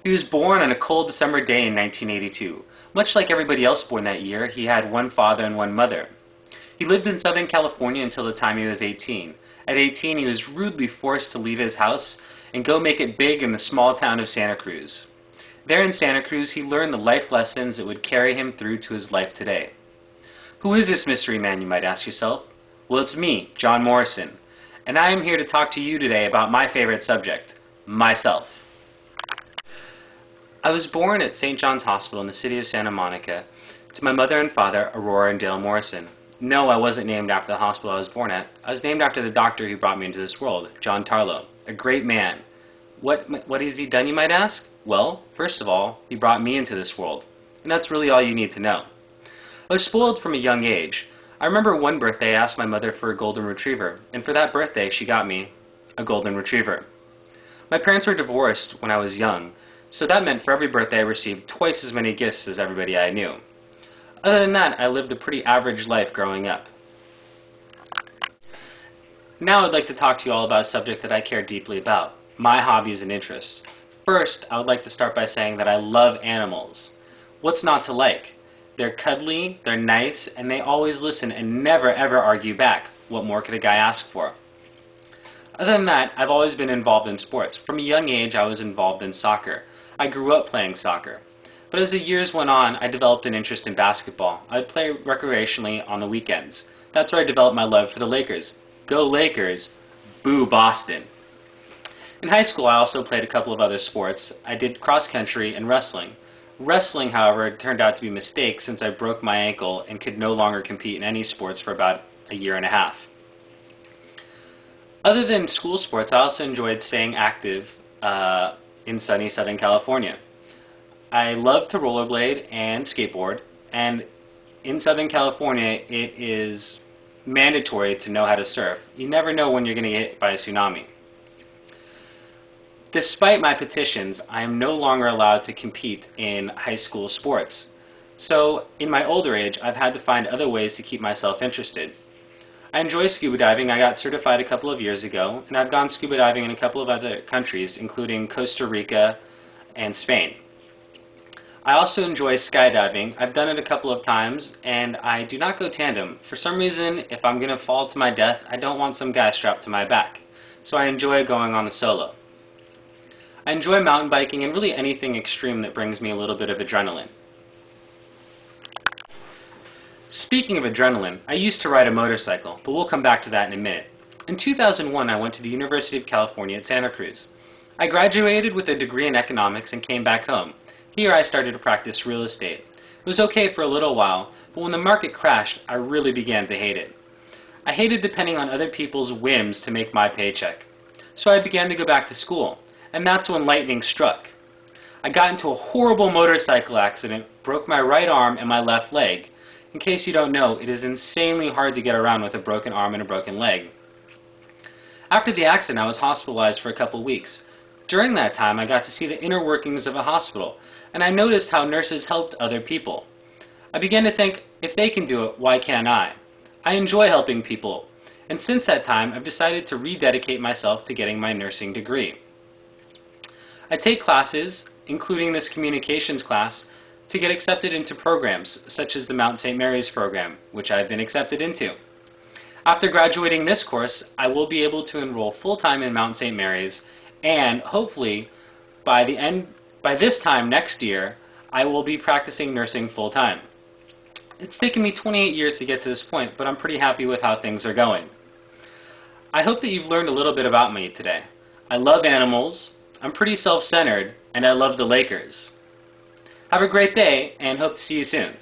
He was born on a cold December day in 1982. Much like everybody else born that year, he had one father and one mother. He lived in Southern California until the time he was 18. At 18, he was rudely forced to leave his house and go make it big in the small town of Santa Cruz. There in Santa Cruz, he learned the life lessons that would carry him through to his life today. Who is this mystery man, you might ask yourself? Well, it's me, John Morrison, and I am here to talk to you today about my favorite subject, myself. I was born at St. John's Hospital in the city of Santa Monica to my mother and father, Aurora and Dale Morrison. No, I wasn't named after the hospital I was born at. I was named after the doctor who brought me into this world, John Tarlow, a great man. What has he done, you might ask? Well, first of all, he brought me into this world, and that's really all you need to know. I was spoiled from a young age. I remember one birthday I asked my mother for a golden retriever, and for that birthday she got me a golden retriever. My parents were divorced when I was young, so that meant for every birthday I received twice as many gifts as everybody I knew. Other than that, I lived a pretty average life growing up. Now I'd like to talk to you all about a subject that I care deeply about, my hobbies and interests. First, I would like to start by saying that I love animals. What's not to like? They're cuddly, they're nice, and they always listen and never ever argue back. What more could a guy ask for? Other than that, I've always been involved in sports. From a young age, I was involved in soccer. I grew up playing soccer. But as the years went on, I developed an interest in basketball. I'd play recreationally on the weekends. That's where I developed my love for the Lakers. Go Lakers! Boo Boston! In high school, I also played a couple of other sports. I did cross-country and wrestling. Wrestling, however, turned out to be a mistake since I broke my ankle and could no longer compete in any sports for about a year and a half. Other than school sports, I also enjoyed staying active in sunny Southern California. I love to rollerblade and skateboard, and in Southern California it is mandatory to know how to surf. You never know when you're going to get hit by a tsunami. Despite my petitions, I am no longer allowed to compete in high school sports. So, in my older age, I've had to find other ways to keep myself interested. I enjoy scuba diving. I got certified a couple of years ago, and I've gone scuba diving in a couple of other countries, including Costa Rica and Spain. I also enjoy skydiving. I've done it a couple of times, and I do not go tandem. For some reason, if I'm going to fall to my death, I don't want some guy strapped to my back. So I enjoy going on the solo. I enjoy mountain biking and really anything extreme that brings me a little bit of adrenaline. Speaking of adrenaline, I used to ride a motorcycle, but we'll come back to that in a minute. In 2001, I went to the University of California at Santa Cruz. I graduated with a degree in economics and came back home. Here I started to practice real estate. It was okay for a little while, but when the market crashed, I really began to hate it. I hated depending on other people's whims to make my paycheck. So I began to go back to school, and that's when lightning struck. I got into a horrible motorcycle accident, broke my right arm and my left leg. In case you don't know, it is insanely hard to get around with a broken arm and a broken leg. After the accident, I was hospitalized for a couple weeks. During that time, I got to see the inner workings of a hospital, and I noticed how nurses helped other people. I began to think, if they can do it, why can't I? I enjoy helping people, and since that time, I've decided to rededicate myself to getting my nursing degree. I take classes, including this communications class, to get accepted into programs, such as the Mount St. Mary's program, which I've been accepted into. After graduating this course, I will be able to enroll full-time in Mount St. Mary's, and hopefully, by this time next year, I will be practicing nursing full-time. It's taken me 28 years to get to this point, but I'm pretty happy with how things are going. I hope that you've learned a little bit about me today. I love animals, I'm pretty self-centered, and I love the Lakers. Have a great day, and hope to see you soon.